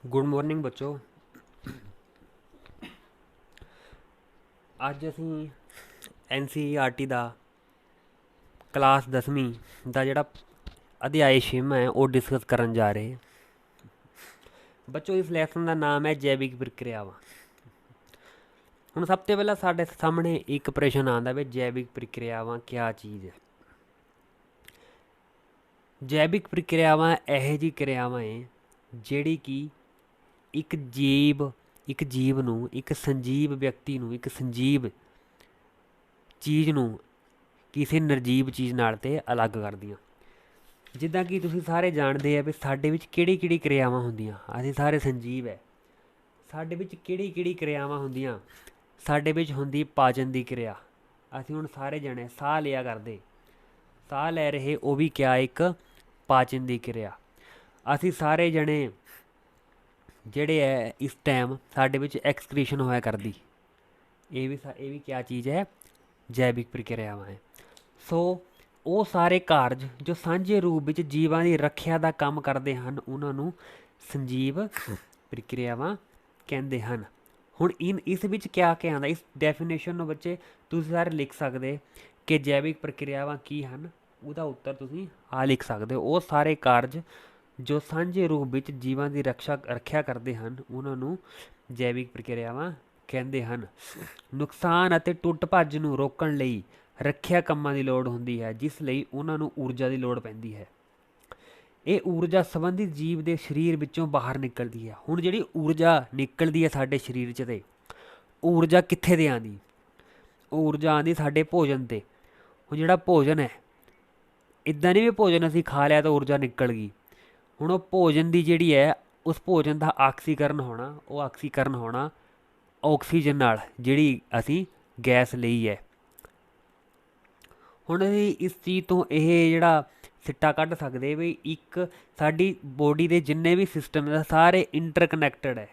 Good morning बच्चों। ਅੱਜ ਅਸੀਂ NCERT ਦਾ ਕਲਾਸ 10ਵੀਂ ਦਾ ਜਿਹੜਾ ਅਧਿਆਇ 6ਵਾਂ ਹੈ ਉਹ ਡਿਸਕਸ ਕਰਨ ਜਾ ਰਹੇ। ਬੱਚੋ ਇਸ ਲੈਸਨ ਦਾ ਨਾਮ ਹੈ ਜੈਵਿਕ ਪ੍ਰਕਿਰਿਆਵਾਂ। ਹੁਣ ਸਭ ਤੋਂ ਪਹਿਲਾਂ ਸਾਡੇ ਸਾਹਮਣੇ ਇੱਕ ਪ੍ਰਸ਼ਨ ਆਉਂਦਾ ਵੀ ਜੈਵਿਕ ਪ੍ਰਕਿਰਿਆਵਾਂ ਕਿਆ ਚੀਜ਼ ਹੈ। ਜੈਵਿਕ ਪ੍ਰਕਿਰਿਆਵਾਂ ਇਹੋ ਜਿਹੀ ਕਿਰਿਆਵਾਂ ਹੈ ਜਿਹੜੀ ਕਿ ਇੱਕ ਜੀਵ ਨੂੰ, ਇੱਕ ਸੰਜੀਵ ਵਿਅਕਤੀ ਨੂੰ, ਇੱਕ ਸੰਜੀਵ ਚੀਜ਼ ਨੂੰ ਕਿਸੇ ਨਿਰਜੀਵ ਚੀਜ਼ ਨਾਲ ਤੇ ਅਲੱਗ ਕਰਦੀਆਂ। ਜਿੱਦਾਂ ਕਿ ਤੁਸੀਂ ਸਾਰੇ ਜਾਣਦੇ ਆ ਵੀ ਸਾਡੇ ਵਿੱਚ ਕਿਹੜੀ ਕਿਹੜੀ ਕਿਰਿਆਵਾਂ ਹੁੰਦੀਆਂ। ਅਸੀਂ ਸਾਰੇ ਸੰਜੀਵ ਹੈ। ਸਾਡੇ ਵਿੱਚ ਕਿਹੜੀ ਕਿਹੜੀ ਕਿਰਿਆਵਾਂ ਹੁੰਦੀਆਂ। ਸਾਡੇ ਵਿੱਚ ਹੁੰਦੀ ਪਾਚਨ ਦੀ ਕਿਰਿਆ। ਅਸੀਂ ਹੁਣ ਸਾਰੇ ਜਣੇ ਸਾਹ ਲਿਆ ਕਰਦੇ, ਸਾਹ ਲੈ ਰਹੇ, ਉਹ ਵੀ ਕਿਆ ਇੱਕ ਪਾਚਨ ਦੀ ਕਿਰਿਆ। ਅਸੀਂ ਸਾਰੇ ਜਣੇ ਜਿਹੜੇ ਹੈ ਇਸ ਟਾਈਮ ਸਾਡੇ ਵਿੱਚ ਐਕਸਕ੍ਰੀਸ਼ਨ ਹੋਇਆ ਕਰਦੀ, ਇਹ ਵੀ ਕਿਆ ਚੀਜ਼ ਹੈ, ਜੈਵਿਕ ਪ੍ਰਕਿਰਿਆਵਾਂ ਹੈ। ਸੋ ਉਹ ਸਾਰੇ ਕਾਰਜ ਜੋ ਸਾਂਝੇ ਰੂਪ ਵਿੱਚ ਜੀਵਾਂ ਦੀ ਰੱਖਿਆ ਦਾ ਕੰਮ ਕਰਦੇ ਹਨ ਉਹਨਾਂ ਨੂੰ ਸੰਜੀਵ ਪ੍ਰਕਿਰਿਆਵਾਂ ਕਹਿੰਦੇ ਹਨ। ਹੁਣ ਇਸ ਵਿੱਚ ਕਿਆ ਕਿਆ ਆਉਂਦਾ, ਇਸ ਡੈਫੀਨੇਸ਼ਨ ਨੂੰ ਬੱਚੇ ਤੁਸੀਂ ਸਾਰੇ ਲਿਖ ਸਕਦੇ ਕਿ ਜੈਵਿਕ ਪ੍ਰਕਿਰਿਆਵਾਂ ਕੀ ਹਨ। ਉਹਦਾ ਉੱਤਰ ਤੁਸੀਂ ਆ ਲਿਖ ਸਕਦੇ ਹੋ, ਉਹ ਸਾਰੇ ਕਾਰਜ ਜੋ ਸਾਂਝੇ ਰੂਪ ਵਿੱਚ ਜੀਵਾਂ ਦੀ ਰੱਖਿਆ ਕਰਦੇ ਹਨ ਉਹਨਾਂ ਨੂੰ ਜੈਵਿਕ ਪ੍ਰਕਿਰਿਆਵਾਂ ਕਹਿੰਦੇ ਹਨ। ਨੁਕਸਾਨ ਅਤੇ ਟੁੱਟ ਭੱਜ ਨੂੰ ਰੋਕਣ ਲਈ ਰੱਖਿਆ ਕੰਮਾਂ ਦੀ ਲੋੜ ਹੁੰਦੀ ਹੈ, ਜਿਸ ਲਈ ਉਹਨਾਂ ਨੂੰ ਊਰਜਾ ਦੀ ਲੋੜ ਪੈਂਦੀ ਹੈ। ਇਹ ਊਰਜਾ ਸੰਬੰਧਿਤ ਜੀਵ ਦੇ ਸਰੀਰ ਵਿੱਚੋਂ ਬਾਹਰ ਨਿਕਲਦੀ ਹੈ। ਹੁਣ ਜਿਹੜੀ ਊਰਜਾ ਨਿਕਲਦੀ ਹੈ ਸਾਡੇ ਸਰੀਰ 'ਚ, ਤੇ ਊਰਜਾ ਕਿੱਥੇ ਦੇ ਆਉਂਦੀ? ਊਰਜਾ ਆਉਂਦੀ ਸਾਡੇ ਭੋਜਨ 'ਤੇ। ਹੁਣ ਜਿਹੜਾ ਭੋਜਨ ਹੈ, ਇੱਦਾਂ ਨਹੀਂ ਵੀ ਭੋਜਨ ਅਸੀਂ ਖਾ ਲਿਆ ਤਾਂ ਊਰਜਾ ਨਿਕਲ ਗਈ। ਹੁਣ ਉਹ ਭੋਜਨ ਦੀ ਜਿਹੜੀ ਹੈ, ਉਸ ਭੋਜਨ ਦਾ ਆਕਸੀਕਰਨ ਹੋਣਾ, ਉਹ ਆਕਸੀਕਰਨ ਹੋਣਾ ਆਕਸੀਜਨ ਨਾਲ, ਜਿਹੜੀ ਅਸੀਂ ਗੈਸ ਲਈ ਹੈ। ਹੁਣ ਅਸੀਂ ਇਸ ਚੀਜ਼ ਤੋਂ ਇਹ ਜਿਹੜਾ ਸਿੱਟਾ ਕੱਢ ਸਕਦੇ ਵੀ ਇੱਕ ਸਾਡੀ ਬੋਡੀ ਦੇ ਜਿੰਨੇ ਵੀ ਸਿਸਟਮ ਹੈ ਸਾਰੇ ਇੰਟਰਕਨੈਕਟਡ ਹੈ।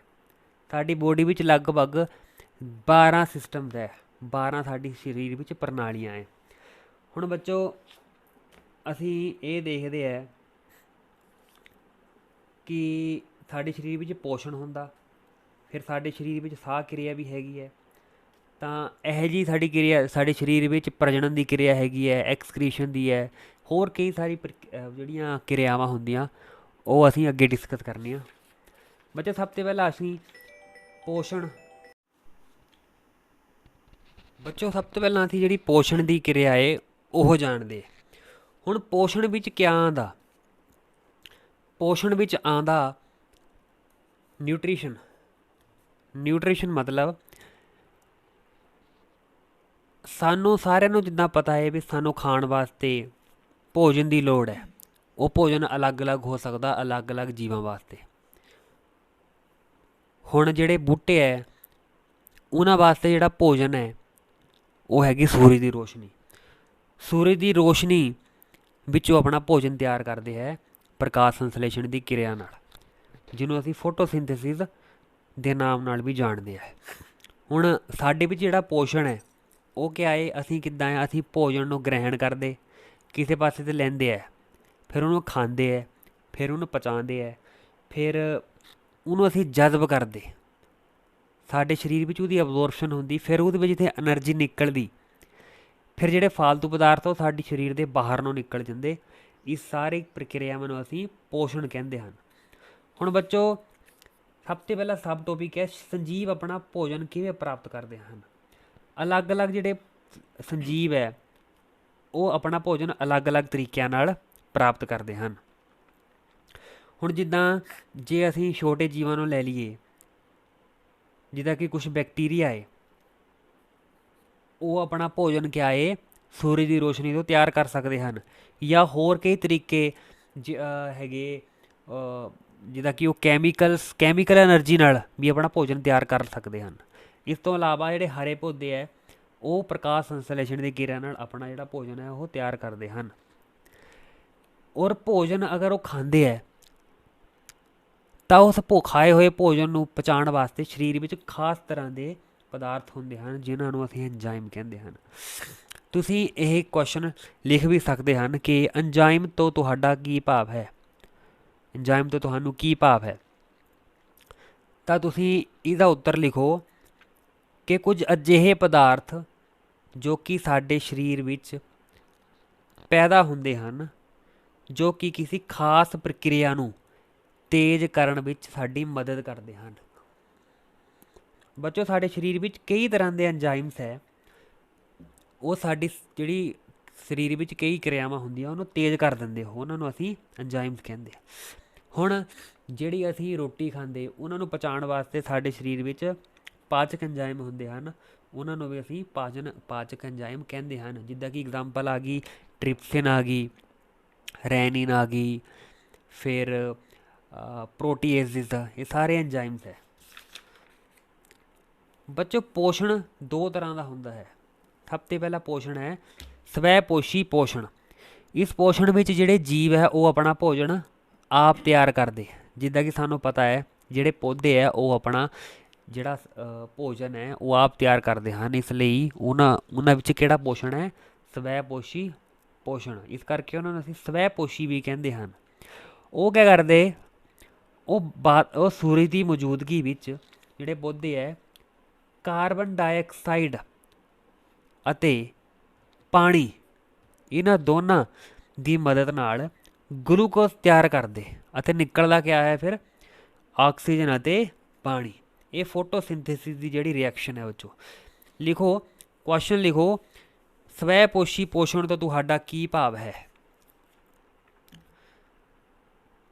ਸਾਡੀ ਬੋਡੀ ਵਿੱਚ ਲਗਭਗ 12 ਸਿਸਟਮਸ ਹੈ, 12 ਸਾਡੀ ਸਰੀਰ ਵਿੱਚ ਪ੍ਰਣਾਲੀਆਂ ਹੈ। ਹੁਣ ਬੱਚੋ ਅਸੀਂ ਇਹ ਦੇਖਦੇ ਹੈ ਕਿ ਸਾਡੇ ਸਰੀਰ ਵਿੱਚ ਪੋਸ਼ਣ ਹੁੰਦਾ, ਫਿਰ ਸਾਡੇ ਸਰੀਰ ਵਿੱਚ ਸਾਹ ਕਿਰਿਆ ਵੀ ਹੈਗੀ ਹੈ। ਤਾਂ ਇਹੋ ਜਿਹੀ ਸਾਡੀ ਕਿਰਿਆ ਸਾਡੇ ਸਰੀਰ ਵਿੱਚ ਪ੍ਰਜਨਨ ਦੀ ਕਿਰਿਆ ਹੈਗੀ ਹੈ, ਐਕਸਕ੍ਰੀਸ਼ਨ ਦੀ ਹੈ, ਹੋਰ ਕਈ ਸਾਰੀ ਜਿਹੜੀਆਂ ਕਿਰਿਆਵਾਂ ਹੁੰਦੀਆਂ ਉਹ ਅਸੀਂ ਅੱਗੇ ਡਿਸਕਸ ਕਰਨੀਆਂ। ਬੱਚੇ ਸਭ ਤੋਂ ਪਹਿਲਾਂ ਅਸੀਂ ਜਿਹੜੀ ਪੋਸ਼ਣ ਦੀ ਕਿਰਿਆ ਹੈ ਉਹ ਜਾਣਦੇ। ਹੁਣ ਪੋਸ਼ਣ ਵਿੱਚ ਕਿਆ ਆਉਂਦਾ? ਪੋਸ਼ਣ ਵਿੱਚ ਆਉਂਦਾ ਨਿਊਟ੍ਰੀਸ਼ਨ। ਨਿਊਟ੍ਰੀਸ਼ਨ ਮਤਲਬ ਸਾਨੂੰ ਸਾਰਿਆਂ ਨੂੰ ਜਿੱਦਾਂ ਪਤਾ ਹੈ ਵੀ ਸਾਨੂੰ ਖਾਣ ਵਾਸਤੇ ਭੋਜਨ ਦੀ ਲੋੜ ਹੈ। ਉਹ ਭੋਜਨ ਅਲੱਗ-ਅਲੱਗ ਹੋ ਸਕਦਾ ਅਲੱਗ-ਅਲੱਗ ਜੀਵਾਂ ਵਾਸਤੇ। ਹੁਣ ਜਿਹੜੇ ਬੂਟੇ ਹੈ ਉਹਨਾਂ ਵਾਸਤੇ ਜਿਹੜਾ ਭੋਜਨ ਹੈ ਉਹ ਹੈਗੀ ਸੂਰਜ ਦੀ ਰੋਸ਼ਨੀ। ਸੂਰਜ ਦੀ ਰੋਸ਼ਨੀ ਵਿੱਚੋਂ ਆਪਣਾ ਭੋਜਨ ਤਿਆਰ ਕਰਦੇ ਹੈ ਪ੍ਰਕਾਸ਼ ਸੰਸਲੇਸ਼ਣ ਦੀ ਕਿਰਿਆ ਨਾਲ, ਜਿਹਨੂੰ ਅਸੀਂ ਫੋਟੋਸਿੰਥੇਸਿਸ ਦੇ ਨਾਮ ਨਾਲ ਵੀ ਜਾਣਦੇ ਹਾਂ। ਹੁਣ ਸਾਡੇ ਵਿੱਚ ਜਿਹੜਾ ਪੋਸ਼ਣ ਹੈ ਉਹ ਕਿਆ ਹੈ, ਅਸੀਂ ਕਿੱਦਾਂ ਹੈ, ਅਸੀਂ ਭੋਜਨ ਨੂੰ ਗ੍ਰਹਿਣ ਕਰਦੇ, ਕਿਸੇ ਪਾਸੇ 'ਤੇ ਲੈਂਦੇ ਹੈ, ਫਿਰ ਉਹਨੂੰ ਖਾਂਦੇ ਹੈ, ਫਿਰ ਉਹਨੂੰ ਪਚਾਉਂਦੇ ਹੈ, ਫਿਰ ਉਹਨੂੰ ਅਸੀਂ ਜਜ਼ਬ ਕਰਦੇ, ਸਾਡੇ ਸਰੀਰ ਵਿੱਚ ਉਹਦੀ ਅਬਜ਼ੋਰਪਸ਼ਨ ਹੁੰਦੀ, ਫਿਰ ਉਹਦੇ ਵਿੱਚ ਤੇ ਐਨਰਜੀ ਨਿਕਲਦੀ, ਫਿਰ ਜਿਹੜੇ ਫਾਲਤੂ ਪਦਾਰਥ ਉਹ ਸਾਡੇ ਸਰੀਰ ਦੇ ਬਾਹਰ ਨੂੰ ਨਿਕਲ ਜਾਂਦੇ। ਇਸ ਸਾਰੇ ਪ੍ਰਕਿਰਿਆਵਾਂ ਨੂੰ ਅਸੀਂ ਪੋਸ਼ਣ ਕਹਿੰਦੇ ਹਨ। ਹੁਣ ਬੱਚੋ ਸਭ ਤੋਂ ਪਹਿਲਾਂ ਸਬ ਟੋਪਿਕ ਹੈ ਸੰਜੀਵ ਆਪਣਾ ਭੋਜਨ ਕਿਵੇਂ ਪ੍ਰਾਪਤ ਕਰਦੇ ਹਨ। ਅਲੱਗ-ਅਲੱਗ ਜਿਹੜੇ ਸੰਜੀਵ ਹੈ ਉਹ ਆਪਣਾ ਭੋਜਨ ਅਲੱਗ-ਅਲੱਗ ਤਰੀਕਿਆਂ ਨਾਲ ਪ੍ਰਾਪਤ ਕਰਦੇ ਹਨ। ਹੁਣ ਜਿੱਦਾਂ ਜੇ ਅਸੀਂ ਛੋਟੇ ਜੀਵਾਂ ਨੂੰ ਲੈ ਲਈਏ, ਜਿੱਦਾਂ ਕਿ ਕੁਛ ਬੈਕਟੀਰੀਆ ਹੈ, ਉਹ ਆਪਣਾ ਭੋਜਨ ਕਿਆ ਹੈ ਸੂਰਜ ਦੀ ਰੋਸ਼ਨੀ ਤੋਂ ਤਿਆਰ ਕਰ ਸਕਦੇ ਹਨ, ਜਾਂ ਹੋਰ ਕਈ ਤਰੀਕੇ ਹੈਗੇ ਜਿੱਦਾਂ ਕਿ ਉਹ ਕੈਮੀਕਲ ਐਨਰਜੀ ਨਾਲ ਵੀ ਆਪਣਾ ਭੋਜਨ ਤਿਆਰ ਕਰ ਸਕਦੇ ਹਨ। ਇਸ ਤੋਂ ਇਲਾਵਾ ਜਿਹੜੇ ਹਰੇ ਪੌਦੇ ਹੈ ਉਹ ਪ੍ਰਕਾਸ਼ ਸੰਸਲੇਸ਼ਣ ਦੀ ਕਿਰਿਆ ਨਾਲ ਆਪਣਾ ਜਿਹੜਾ ਭੋਜਨ ਹੈ ਉਹ ਤਿਆਰ ਕਰਦੇ ਹਨ। ਔਰ ਭੋਜਨ ਅਗਰ ਉਹ ਖਾਂਦੇ ਹੈ ਤਾਂ ਉਸ ਖਾਏ ਹੋਏ ਭੋਜਨ ਨੂੰ ਪਚਾਉਣ ਵਾਸਤੇ ਸਰੀਰ ਵਿੱਚ ਖਾਸ ਤਰ੍ਹਾਂ ਦੇ ਪਦਾਰਥ ਹੁੰਦੇ ਹਨ ਜਿਨ੍ਹਾਂ ਨੂੰ ਅਸੀਂ ਐਂਜ਼ਾਈਮ ਕਹਿੰਦੇ ਹਨ। ਤੁਸੀਂ ਇਹ ਕੁਐਸਚਨ ਲਿਖ ਵੀ ਸਕਦੇ ਹਨ ਕਿ ਐਂਜ਼ਾਈਮ ਤੋਂ ਤੁਹਾਡਾ ਕੀ ਭਾਵ ਹੈ। ਐਂਜ਼ਾਈਮ ਤੋਂ ਤੁਹਾਨੂੰ ਕੀ ਭਾਵ ਹੈ? ਤਾਂ ਤੁਸੀਂ ਇਹਦਾ ਉੱਤਰ ਲਿਖੋ ਕਿ ਕੁਝ ਅਜਿਹੇ ਪਦਾਰਥ ਜੋ ਕਿ ਸਾਡੇ ਸਰੀਰ ਵਿੱਚ ਪੈਦਾ ਹੁੰਦੇ ਹਨ ਜੋ ਕਿ ਕਿਸੇ ਖਾਸ ਪ੍ਰਕਿਰਿਆ ਨੂੰ ਤੇਜ਼ ਕਰਨ ਵਿੱਚ ਸਾਡੀ ਮਦਦ ਕਰਦੇ ਹਨ। ਬੱਚੋ ਸਾਡੇ ਸਰੀਰ ਵਿੱਚ ਕਈ ਤਰ੍ਹਾਂ ਦੇ ਐਂਜ਼ਾਈਮਸ ਹੈ, ਉਹ ਸਾਡੀ ਜਿਹੜੀ ਸਰੀਰ ਵਿੱਚ ਕਈ ਕਿਰਿਆਵਾਂ ਹੁੰਦੀਆਂ ਉਹਨੂੰ ਤੇਜ਼ ਕਰ ਦਿੰਦੇ ਹੋ, ਉਹਨਾਂ ਨੂੰ ਅਸੀਂ ਐਂਜ਼ਾਈਮਸ ਕਹਿੰਦੇ ਹਾਂ। ਹੁਣ ਜਿਹੜੀ ਅਸੀਂ ਰੋਟੀ ਖਾਂਦੇ ਉਹਨਾਂ ਨੂੰ ਪਚਾਉਣ ਵਾਸਤੇ ਸਾਡੇ ਸਰੀਰ ਵਿੱਚ ਪਾਚਕ ਐਂਜ਼ਾਈਮ ਹੁੰਦੇ ਹਨ, ਉਹਨਾਂ ਨੂੰ ਵੀ ਅਸੀਂ ਪਾਚਕ ਐਂਜ਼ਾਈਮ ਕਹਿੰਦੇ ਹਨ। ਜਿੱਦਾਂ ਕਿ ਐਗਜ਼ਾਮਪਲ ਆ ਗਈ ਟ੍ਰਿਪਸਿਨ ਆ ਗਈ, ਰੈਨਿਨ ਆ ਗਈ, ਫਿਰ ਪ੍ਰੋਟੀਏਸਿਸ, ਇਹ ਸਾਰੇ ਐਂਜ਼ਾਈਮਸ ਹੈ। ਬੱਚੋ ਪੋਸ਼ਣ ਦੋ ਤਰ੍ਹਾਂ ਦਾ ਹੁੰਦਾ ਹੈ। ਸਭ ਤੋਂ ਪਹਿਲਾ ਪੋਸ਼ਣ ਹੈ ਸਵੈ ਪੋਸ਼ੀ ਪੋਸ਼ਣ। ਇਸ ਪੋਸ਼ਣ ਵਿੱਚ ਜਿਹੜੇ ਜੀਵ ਹੈ ਉਹ ਆਪਣਾ ਭੋਜਨ ਆਪ ਤਿਆਰ ਕਰਦੇ। ਜਿੱਦਾਂ ਕਿ ਸਾਨੂੰ ਪਤਾ ਹੈ ਜਿਹੜੇ ਪੌਦੇ ਹੈ ਉਹ ਆਪਣਾ ਜਿਹੜਾ ਭੋਜਨ ਹੈ ਉਹ ਆਪ ਤਿਆਰ ਕਰਦੇ ਹਨ, ਇਸ ਲਈ ਉਹਨਾਂ ਵਿੱਚ ਕਿਹੜਾ ਪੋਸ਼ਣ ਹੈ? ਸਵੈ ਪੋਸ਼ੀ ਪੋਸ਼ਣ। ਇਸ ਕਰਕੇ ਉਹਨਾਂ ਨੂੰ ਅਸੀਂ ਸਵੈ ਪੋਸ਼ੀ ਵੀ ਕਹਿੰਦੇ ਹਨ। ਉਹ ਕੀ ਕਰਦੇ? ਉਹ ਸੂਰਜ ਦੀ ਮੌਜੂਦਗੀ ਵਿੱਚ ਜਿਹੜੇ ਪੌਦੇ ਹੈ ਕਾਰਬਨ ਡਾਈਆਕਸਾਈਡ ਅਤੇ ਪਾਣੀ, ਇਹਨਾਂ ਦੋਨਾਂ ਦੀ ਮਦਦ ਨਾਲ ਗਲੂਕੋਜ਼ ਤਿਆਰ ਕਰਦੇ ਅਤੇ ਨਿਕਲਦਾ ਕਿਆ ਹੈ ਫਿਰ? ਆਕਸੀਜਨ ਅਤੇ ਪਾਣੀ। ਇਹ ਫੋਟੋਸਿੰਥੇਸਿਸ ਦੀ ਜਿਹੜੀ ਰਿਐਕਸ਼ਨ ਹੈ ਉਹ 'ਚੋਂ ਲਿਖੋ। ਕੁਐਸਚਨ ਲਿਖੋ, ਸਵੈ ਪੋਸ਼ੀ ਪੋਸ਼ਣ ਤੋਂ ਤੁਹਾਡਾ ਕੀ ਭਾਵ ਹੈ?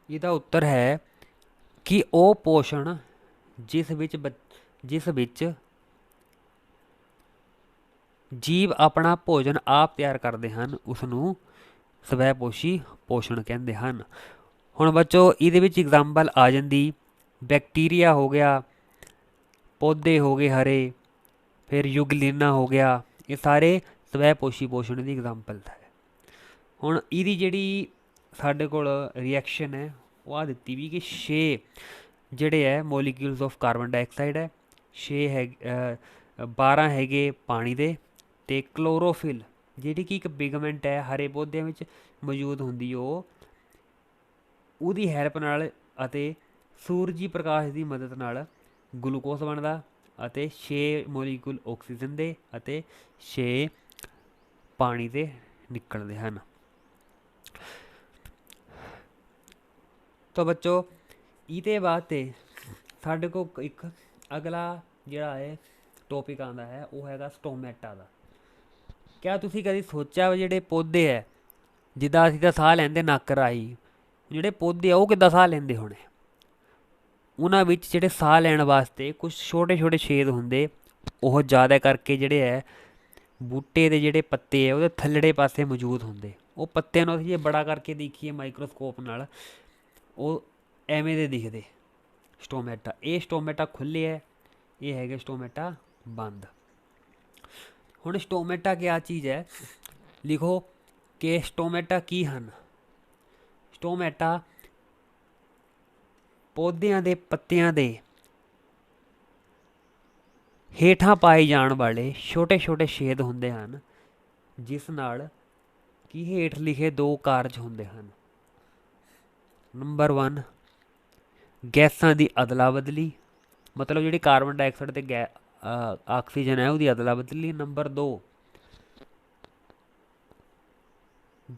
ਇਹਦਾ ਉੱਤਰ ਹੈ ਕਿ ਉਹ ਪੋਸ਼ਣ ਜਿਸ ਵਿੱਚ ਜੀਵ ਆਪਣਾ ਭੋਜਨ ਆਪ ਤਿਆਰ ਕਰਦੇ ਹਨ ਉਸ ਨੂੰ ਸਵੈ ਪੋਸ਼ੀ ਪੋਸ਼ਣ ਕਹਿੰਦੇ ਹਨ। ਹੁਣ ਬੱਚੋ ਇਹਦੇ ਵਿੱਚ ਐਗਜ਼ਾਮਪਲ ਆ ਜਾਂਦੀ ਬੈਕਟੀਰੀਆ ਹੋ ਗਿਆ, ਪੌਦੇ ਹੋ ਗਏ ਹਰੇ, ਫਿਰ ਯੁਗਲੀਨਾ ਹੋ ਗਿਆ, ਇਹ ਸਾਰੇ ਸਵੈ ਪੋਸ਼ੀ ਪੋਸ਼ਣ ਦੀ ਐਗਜ਼ਾਮਪਲ ਹੈ। ਹੁਣ ਇਹਦੀ ਜਿਹੜੀ ਸਾਡੇ ਕੋਲ ਰਿਐਕਸ਼ਨ ਹੈ ਉਹ ਆ ਦਿੱਤੀ ਵੀ ਕਿ 6 ਜਿਹੜੇ ਹੈ ਮੋਲੀਕਿਊਲਸ ਆਫ ਕਾਰਬਨ ਡਾਈਆਕਸਾਈਡ ਹੈ, 12 ਹੈਗੇ ਪਾਣੀ ਦੇ, ਅਤੇ ਕਲੋਰੋਫਿਲ ਜਿਹੜੀ ਕਿ ਇੱਕ ਪਿਗਮੈਂਟ ਹੈ ਹਰੇ ਪੌਦਿਆਂ ਵਿੱਚ ਮੌਜੂਦ ਹੁੰਦੀ, ਉਹਦੀ ਹੈਲਪ ਨਾਲ ਅਤੇ ਸੂਰਜੀ ਪ੍ਰਕਾਸ਼ ਦੀ ਮਦਦ ਨਾਲ ਗਲੂਕੋਜ਼ ਬਣਦਾ, ਅਤੇ 6 ਮੋਲੀਕੂਲ ਆਕਸੀਜਨ ਦੇ ਅਤੇ 6 ਪਾਣੀ ਦੇ ਨਿਕਲਦੇ ਹਨ। ਤਾਂ ਬੱਚੋ ਇਹਦੇ ਬਾਅਦ ਤੇ ਸਾਡੇ ਕੋਲ ਇੱਕ ਅਗਲਾ ਜਿਹੜਾ ਹੈ ਟੋਪਿਕ ਆਉਂਦਾ ਹੈ ਉਹ ਹੈਗਾ ਸਟੋਮੈਟਾ ਦਾ। ਕਿਆ ਤੁਸੀਂ ਕਦੀ ਸੋਚਿਆ ਜਿਹੜੇ ਪੌਦੇ ਹੈ, ਜਿੱਦਾਂ ਅਸੀਂ ਤਾਂ ਸਾਹ ਲੈਂਦੇ ਨੱਕ ਰਾਹੀਂ, ਜਿਹੜੇ ਪੌਦੇ ਆ ਉਹ ਕਿੱਦਾਂ ਸਾਹ ਲੈਂਦੇ ਹੋਣੇ? ਉਹਨਾਂ ਵਿੱਚ ਜਿਹੜੇ ਸਾਹ ਲੈਣ ਵਾਸਤੇ ਕੁਛ ਛੋਟੇ ਛੋਟੇ ਛੇਦ ਹੁੰਦੇ, ਉਹ ਜ਼ਿਆਦਾ ਕਰਕੇ ਜਿਹੜੇ ਹੈ ਬੂਟੇ ਦੇ ਜਿਹੜੇ ਪੱਤੇ ਹੈ ਉਹਦੇ ਥੱਲੜੇ ਪਾਸੇ ਮੌਜੂਦ ਹੁੰਦੇ। ਉਹ ਪੱਤਿਆਂ ਨੂੰ ਅਸੀਂ ਜੇ ਬੜਾ ਕਰਕੇ ਦੇਖੀਏ ਮਾਈਕਰੋਸਕੋਪ ਨਾਲ, ਉਹ ਐਵੇਂ ਦੇ ਦਿਖਦੇ ਸਟੋਮੈਟਾ। ਇਹ ਸਟੋਮੈਟਾ ਖੁੱਲ੍ਹੇ ਹੈ, ਇਹ ਹੈਗੇ ਸਟੋਮੈਟਾ ਬੰਦ। ਹੁਣ ਸਟੋਮੈਟਾ ਕਿਆ ਚੀਜ਼ ਹੈ? ਲਿਖੋ ਕਿ ਸਟੋਮੈਟਾ ਕੀ ਹਨ। ਸਟੋਮੈਟਾ ਪੌਦਿਆਂ ਦੇ ਪੱਤਿਆਂ ਦੇ ਹੇਠਾਂ ਪਾਏ ਜਾਣ ਵਾਲੇ ਛੋਟੇ ਛੋਟੇ ਛੇਦ ਹੁੰਦੇ ਹਨ, ਜਿਸ ਨਾਲ ਕਿ ਹੇਠ ਲਿਖੇ 2 ਕਾਰਜ ਹੁੰਦੇ ਹਨ। ਨੰਬਰ 1 ਗੈਸਾਂ ਦੀ ਅਦਲਾ ਬਦਲੀ, ਮਤਲਬ ਜਿਹੜੀ ਕਾਰਬਨ ਡਾਈਆਕਸਾਈਡ ਅਤੇ ਆਕਸੀਜਨ ਹੈ ਉਹਦੀ ਅਦਲਾ ਬਦਲੀ। ਨੰਬਰ 2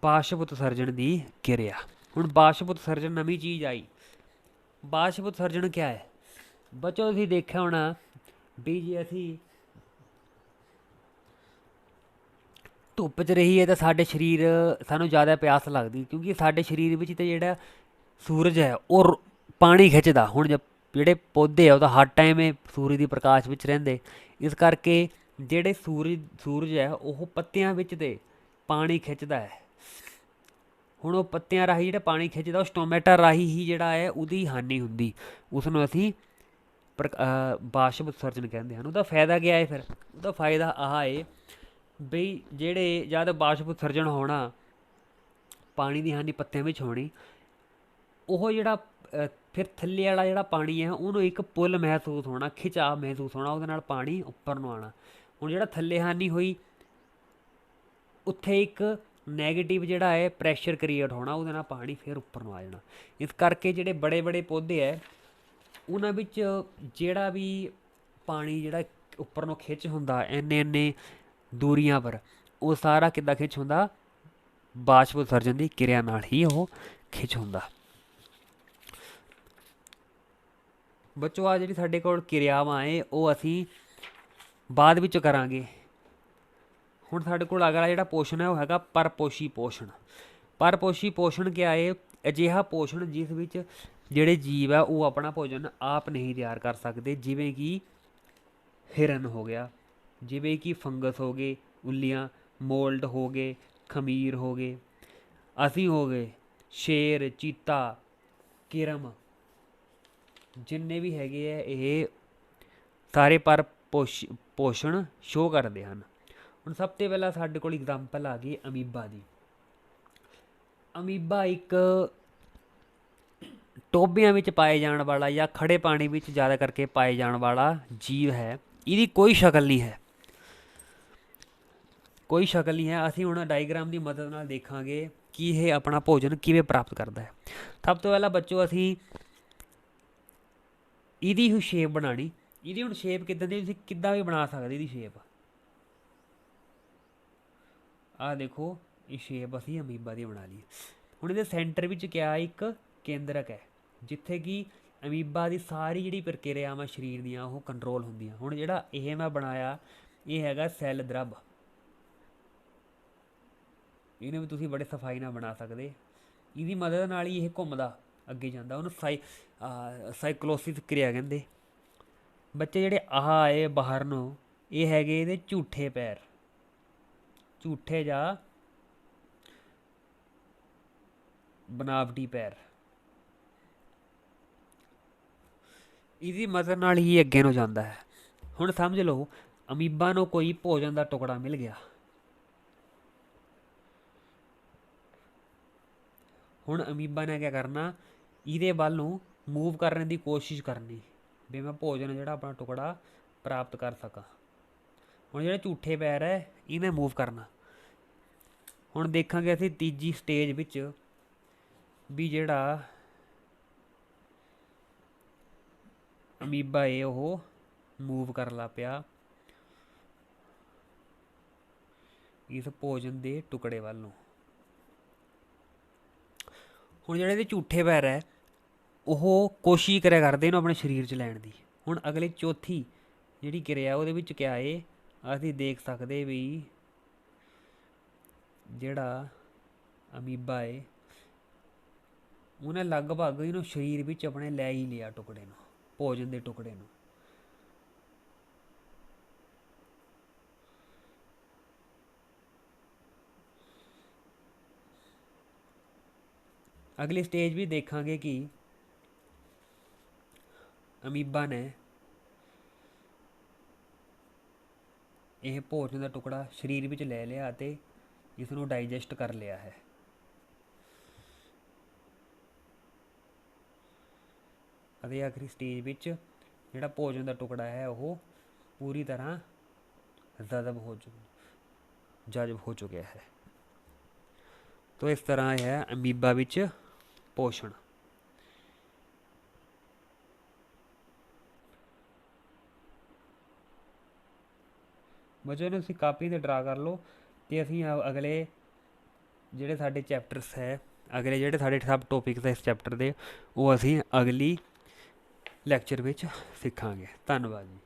ਬਾਸ਼ਪ ਉਤਸਰਜਨ ਦੀ ਕਿਰਿਆ। ਹੁਣ ਬਾਸ਼ਪ ਉਤਸਰਜਨ ਨਵੀਂ ਚੀਜ਼ ਆਈ। ਬਾਸ਼ਪ ਉਤਸਰਜਨ ਕਿਆ ਹੈ? ਬੱਚੋ ਤੁਸੀਂ ਦੇਖਿਆ ਹੋਣਾ ਵੀ ਜੇ ਅਸੀਂ ਧੁੱਪ 'ਚ ਰਹੀਏ ਤਾਂ ਸਾਡੇ ਸਰੀਰ ਸਾਨੂੰ ਜ਼ਿਆਦਾ ਪਿਆਸ ਲੱਗਦੀ, ਕਿਉਂਕਿ ਸਾਡੇ ਸਰੀਰ ਵਿੱਚ ਤਾਂ ਜਿਹੜਾ ਸੂਰਜ ਹੈ ਉਹ ਪਾਣੀ ਖਿੱਚਦਾ। ਹੁਣ ਜਿਹੜੇ ਪੌਦੇ ਆ ਉਹ ਤਾਂ ਹਰ ਟਾਈਮ ਸੂਰਜ ਦੀ ਪ੍ਰਕਾਸ਼ ਵਿੱਚ ਰਹਿੰਦੇ, ਇਸ ਕਰਕੇ ਜਿਹੜੇ ਸੂਰਜ ਹੈ ਉਹ ਪੱਤਿਆਂ ਵਿੱਚ ਤੇ ਪਾਣੀ ਖਿੱਚਦਾ ਹੈ। ਹੁਣ ਉਹ ਪੱਤਿਆਂ ਰਾਹੀਂ ਜਿਹੜਾ ਪਾਣੀ ਖਿੱਚਦਾ ਉਹ ਸਟੋਮੈਟਾ ਰਾਹੀਂ ਹੀ ਜਿਹੜਾ ਹੈ ਉਹਦੀ ਹਾਨੀ ਹੁੰਦੀ, ਉਸ ਨੂੰ ਅਸੀਂ ਬਾਸ਼ਪ ਉਤਸਰਜਨ ਕਹਿੰਦੇ ਹਨ। ਉਹਦਾ ਫਾਇਦਾ ਕੀ ਹੈ? ਫਿਰ ਉਹਦਾ ਫਾਇਦਾ ਆਹ ਹੈ ਬਈ ਜਿਹੜੇ ਜਦ ਬਾਸ਼ਪ ਉਤਸਰਜਨ ਹੋਣਾ, ਪਾਣੀ ਦੀ ਹਾਨੀ ਪੱਤਿਆਂ ਵਿੱਚ ਹੋਣੀ, ਉਹ ਜਿਹੜਾ ਫਿਰ ਥੱਲੇ ਵਾਲਾ ਜਿਹੜਾ ਪਾਣੀ ਹੈ ਉਹਨੂੰ ਇੱਕ ਪੁੱਲ ਮਹਿਸੂਸ ਹੋਣਾ, ਖਿਚਾਅ ਮਹਿਸੂਸ ਹੋਣਾ, ਉਹਦੇ ਨਾਲ ਪਾਣੀ ਉੱਪਰ ਨੂੰ ਆਉਣਾ। ਹੁਣ ਜਿਹੜਾ ਥੱਲੇ ਹਾਨੀ ਹੋਈ ਉੱਥੇ ਇੱਕ ਨੈਗੇਟਿਵ ਜਿਹੜਾ ਹੈ ਪ੍ਰੈਸ਼ਰ ਕ੍ਰੀਏਟ ਹੋਣਾ, ਉਹਦੇ ਨਾਲ ਪਾਣੀ ਫਿਰ ਉੱਪਰ ਨੂੰ ਆ ਜਾਣਾ। ਇਸ ਕਰਕੇ ਜਿਹੜੇ ਬੜੇ ਬੜੇ ਪੌਦੇ ਹੈ ਉਹਨਾਂ ਵਿੱਚ ਜਿਹੜਾ ਵੀ ਪਾਣੀ ਜਿਹੜਾ ਉੱਪਰ ਨੂੰ ਖਿੱਚ ਹੁੰਦਾ ਇੰਨੇ ਇੰਨੇ ਦੂਰੀਆਂ ਪਰ, ਉਹ ਸਾਰਾ ਕਿੱਦਾਂ ਖਿੱਚ ਹੁੰਦਾ? ਬਾਸ਼ਪ ਉਤਸਰਜਨ ਦੀ ਕਿਰਿਆ ਨਾਲ ਹੀ ਉਹ ਖਿੱਚ ਹੁੰਦਾ। ਬੱਚੋ ਆ ਜਿਹੜੀ ਸਾਡੇ ਕੋਲ ਕਿਰਿਆਵਾਂ ਏ ਉਹ ਅਸੀਂ ਬਾਅਦ ਵਿੱਚ ਕਰਾਂਗੇ। ਹੁਣ ਸਾਡੇ ਕੋਲ ਅਗਲਾ ਜਿਹੜਾ ਪੋਸ਼ਣ ਹੈ ਉਹ ਹੈਗਾ ਪਰਪੋਸ਼ੀ ਪੋਸ਼ਣ। ਪਰਪੋਸ਼ੀ ਪੋਸ਼ਣ ਕਿਆ ਏ? ਅਜਿਹਾ ਪੋਸ਼ਣ ਜਿਸ ਵਿੱਚ ਜਿਹੜੇ ਜੀਵ ਹੈ ਉਹ ਆਪਣਾ ਭੋਜਨ ਆਪ ਨਹੀਂ ਤਿਆਰ ਕਰ ਸਕਦੇ, ਜਿਵੇਂ ਕਿ ਹਿਰਨ ਹੋ ਗਿਆ, ਜਿਵੇਂ ਕਿ ਫੰਗਸ ਹੋ ਗਏ, ਉੱਲੀਆਂ, ਮੋਲਡ ਹੋ ਗਏ, ਖਮੀਰ ਹੋ ਗਏ, ਅਸੀਂ ਹੋ ਗਏ, ਸ਼ੇਰ, ਚੀਤਾ, ਕਿਰਮ, ਜਿੰਨੇ ਵੀ ਹੈਗੇ ਆ ਇਹ ਸਾਰੇ ਪੋਸ਼ਣ ਸ਼ੋਅ ਕਰਦੇ ਹਨ। ਹੁਣ ਸਭ ਤੋਂ ਪਹਿਲਾਂ ਸਾਡੇ ਕੋਲ ਇਗਜ਼ਾਮਪਲ ਆ ਗਈ ਅਮੀਬਾ ਦੀ। ਅਮੀਬਾ ਇੱਕ ਟੋਬਿਆਂ ਵਿੱਚ ਪਾਏ ਜਾਣ ਵਾਲਾ ਜਾਂ ਖੜੇ ਪਾਣੀ ਵਿੱਚ ਜ਼ਿਆਦਾ ਕਰਕੇ ਪਾਏ ਜਾਣ ਵਾਲਾ ਜੀਵ ਹੈ। ਇਹਦੀ ਕੋਈ ਸ਼ਕਲ ਨਹੀਂ ਹੈ, ਕੋਈ ਸ਼ਕਲ ਨਹੀਂ ਹੈ। ਅਸੀਂ ਹੁਣ ਡਾਇਗਰਾਮ ਦੀ ਮਦਦ ਨਾਲ ਦੇਖਾਂਗੇ ਕਿ ਇਹ ਆਪਣਾ ਭੋਜਨ ਕਿਵੇਂ ਪ੍ਰਾਪਤ ਕਰਦਾ ਹੈ। ਸਭ ਤੋਂ ਪਹਿਲਾਂ ਬੱਚੋ ਅਸੀਂ ਇਹਦੀ ਹੀ ਸ਼ੇਪ ਬਣਾਉਣੀ। ਇਹਦੀ ਹੁਣ ਸ਼ੇਪ ਕਿੱਦਾਂ ਦੀ? ਤੁਸੀਂ ਕਿੱਦਾਂ ਵੀ ਬਣਾ ਸਕਦੇ ਇਹਦੀ ਸ਼ੇਪ। ਆਹ ਦੇਖੋ, ਇਹ ਸ਼ੇਪ ਅਸੀਂ ਅਮੀਬਾ ਦੀ ਬਣਾ ਲਈ। ਹੁਣ ਇਹਦੇ ਸੈਂਟਰ ਵਿੱਚ ਕਿਆ ਇੱਕ ਕੇਂਦਰਕ ਹੈ, ਜਿੱਥੇ ਕਿ ਅਮੀਬਾ ਦੀ ਸਾਰੀ ਜਿਹੜੀ ਪ੍ਰਕਿਰਿਆਵਾਂ ਸਰੀਰ ਦੀਆਂ ਉਹ ਕੰਟਰੋਲ ਹੁੰਦੀਆਂ। ਹੁਣ ਜਿਹੜਾ ਇਹ ਮੈਂ ਬਣਾਇਆ ਇਹ ਹੈਗਾ ਸੈੱਲ ਦ੍ਰਵ। ਇਹਨੂੰ ਵੀ ਤੁਸੀਂ ਬੜੇ ਸਫਾਈ ਨਾਲ ਬਣਾ ਸਕਦੇ। ਇਹਦੀ ਮਦਦ ਨਾਲ ਹੀ ਇਹ ਘੁੰਮਦਾ ਅੱਗੇ ਜਾਂਦਾ। ਉਹਨੂੰ ਸਾਈਕਲੋਸਿਸ ਕਿਰਿਆ ਕਹਿੰਦੇ। ਬੱਚੇ ਜਿਹੜੇ ਆਹ ਆਏ ਬਾਹਰ ਨੂੰ, ਇਹ ਹੈਗੇ ਇਹਦੇ ਝੂਠੇ ਪੈਰ, ਝੂਠੇ ਜਾਂ ਬਨਾਵਟੀ ਪੈਰ। ਇਹਦੀ ਮਦਦ ਨਾਲ ਹੀ ਅੱਗੇ ਨੂੰ ਜਾਂਦਾ ਹੈ। ਹੁਣ ਸਮਝ ਲਓ ਅਮੀਬਾ ਨੂੰ ਕੋਈ ਭੋਜਨ ਦਾ ਟੁਕੜਾ ਮਿਲ ਗਿਆ। ਹੁਣ ਅਮੀਬਾ ਨੇ ਕਿਆ ਕਰਨਾ? ਇਹਦੇ ਵੱਲ ਨੂੰ ਮੂਵ ਕਰਨ ਦੀ ਕੋਸ਼ਿਸ਼ ਕਰਨੀ ਵੀ ਮੈਂ ਭੋਜਨ ਜਿਹੜਾ ਆਪਣਾ ਟੁਕੜਾ ਪ੍ਰਾਪਤ ਕਰ ਸਕਾਂ। ਹੁਣ ਜਿਹੜੇ ਝੂਠੇ ਪੈਰ ਹੈ ਇਹਨੇ ਮੂਵ ਕਰਨਾ। ਹੁਣ ਦੇਖਾਂਗੇ ਅਸੀਂ ਤੀਜੀ ਸਟੇਜ ਵਿੱਚ ਵੀ ਜਿਹੜਾ ਅਮੀਬਾ ਏ ਉਹ ਮੂਵ ਕਰਨ ਲੱਗ ਪਿਆ ਇਸ ਭੋਜਨ ਦੇ ਟੁਕੜੇ ਵੱਲ ਨੂੰ। ਹੁਣ ਜਿਹੜੇ ਇਹਦੇ ਝੂਠੇ ਪੈਰ ਹੈ ਉਹ ਕੋਸ਼ਿਸ਼ ਕਰਿਆ ਕਰਦੇ ਇਹਨੂੰ ਆਪਣੇ ਸਰੀਰ 'ਚ ਲੈਣ ਦੀ। ਹੁਣ ਅਗਲੇ ਚੌਥੀ ਜਿਹੜੀ ਕਿਰਿਆ ਉਹਦੇ ਵਿੱਚ ਕਿਆ ਏ? ਅਸੀਂ ਦੇਖ ਸਕਦੇ ਵੀ ਜਿਹੜਾ ਅਮੀਬਾ ਏ ਉਹਨੇ ਲਗਭਗ ਇਹਨੂੰ ਸਰੀਰ ਵਿੱਚ ਆਪਣੇ ਲੈ ਹੀ ਲਿਆ ਟੁਕੜੇ ਨੂੰ, ਭੋਜਨ ਦੇ ਟੁਕੜੇ ਨੂੰ। ਅਗਲੀ ਸਟੇਜ ਵੀ ਦੇਖਾਂਗੇ ਕਿ ਅਮੀਬਾ ਨੇ ਇਹ ਭੋਜਨ ਦਾ ਟੁਕੜਾ ਸਰੀਰ ਵਿੱਚ ਲੈ ਲਿਆ ਅਤੇ ਇਸ ਨੂੰ ਡਾਈਜੈਸਟ ਕਰ ਲਿਆ ਹੈ। ਅਤੇ ਆਖਰੀ ਸਟੇਜ ਵਿੱਚ ਜਿਹੜਾ ਭੋਜਨ ਦਾ ਟੁਕੜਾ ਹੈ ਉਹ ਪੂਰੀ ਤਰ੍ਹਾਂ ਜਜ਼ਬ ਹੋ ਚੁੱਕਿਆ ਹੈ। ਤੋ ਇਸ ਤਰ੍ਹਾਂ ਇਹ ਹੈ ਅਮੀਬਾ ਵਿੱਚ ਪੋਸ਼ਣ। ਬੱਚਿਆਂ ਨੂੰ ਤੁਸੀਂ ਕਾਪੀ 'ਤੇ ਡਰਾ ਕਰ ਲਓ ਅਤੇ ਅਸੀਂ ਅਗਲੇ ਜਿਹੜੇ ਸਾਡੇ ਚੈਪਟਰਸ ਹੈ, ਅਗਲੇ ਜਿਹੜੇ ਸਾਡੇ ਸਬ ਟੋਪਿਕਸ ਹੈ ਇਸ ਚੈਪਟਰ ਦੇ, ਉਹ ਅਸੀਂ ਅਗਲੀ ਲੈਕਚਰ ਵਿੱਚ ਸਿੱਖਾਂਗੇ। ਧੰਨਵਾਦ ਜੀ।